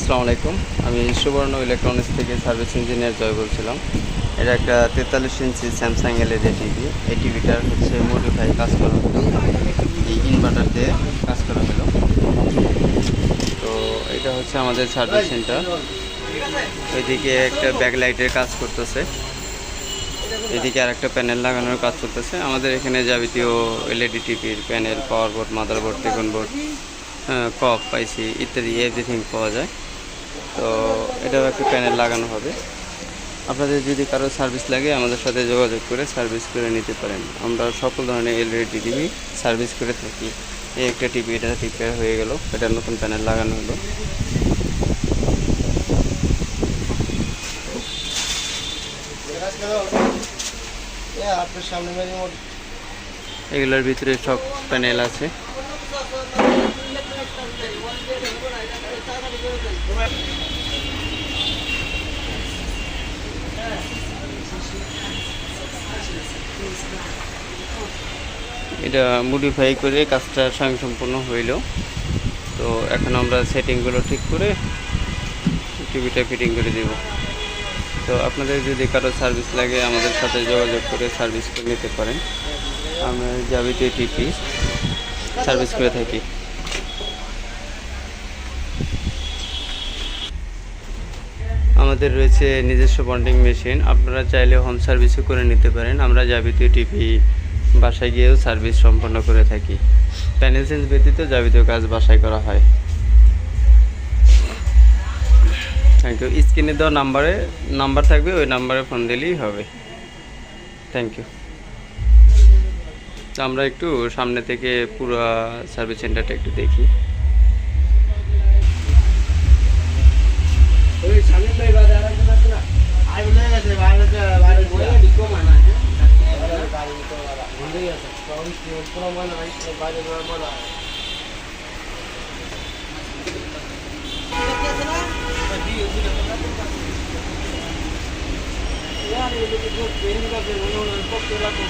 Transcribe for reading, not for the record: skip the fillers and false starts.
আসসালামু আলাইকুম। আমি সুবর্ণ ইলেকট্রনিক্স থেকে সার্ভিস ইঞ্জিনিয়ার জয় বলছিলাম। এটা একটা 43 ইঞ্চি স্যামসাং এলইডি টিভি। এই টিভিটার হচ্ছে মডিফাই কাজ করা হলো, এই ইনভার্টার দিয়ে কাজ করা হলো। তো এটা হচ্ছে আমাদের সার্ভিস সেন্টার। ওইদিকে একটা ব্যাকলাইটের কাজ করতেছে, এদিকে আর একটা প্যানেল লাগানোর কাজ করতেছে। আমাদের এখানে যাবতীয় এলইডি টিভির প্যানেল, পাওয়ার বোর্ড, মাদারবোর্ড, ত্রিকোণ বোর্ড, কপ, পাইসি ইত্যাদি এভরিথিং পাওয়া যায়। তো এটাও একটা প্যানেল লাগানো হবে। আপনাদের যদি কারো সার্ভিস লাগে আমাদের সাথে যোগাযোগ করে সার্ভিস করে নিতে পারেন। আমরা সকল ধরনের এলইডি টিভি সার্ভিস করে থাকি। এই একটা টিভি, এটা রিপেয়ার হয়ে গেল, এটা নতুন প্যানেল লাগানো হলো। এগুলোর ভিতরে সব প্যানেল আছে। এটা মডিফাই করে কাজটা স্বয়ংসম্পূর্ণ হইল। তো এখন আমরা সেটিংগুলো ঠিক করে টিভিটা ফিটিং করে দেব। তো আপনাদের যদি কারো সার্ভিস লাগে আমাদের সাথে যোগাযোগ করে সার্ভিস করে নিতে পারেন। আমরা যাবতীয় টিভি সার্ভিস করে থাকি। আমাদের রয়েছে নিজস্ব বন্ডিং মেশিন, আপনারা চাইলে হোম সার্ভিসও করে নিতে পারেন। আমরা যাবতীয় টিভি বাসায় গিয়েও সার্ভিস সম্পন্ন করে থাকি। প্যানেল চেঞ্জ ব্যতীত যাবতীয় কাজ বাসায় করা হয়। Thank you. স্ক্রিনে দেওয়া নাম্বার থাকবে, ওই নাম্বারে ফোন দিলেই হবে। Thank you. তো আমরা একটু সামনে থেকে পুরো সার্ভিস সেন্টারটা একটু দেখি। यार ये लोग जो ट्रेन का जो उन्होंने को केला को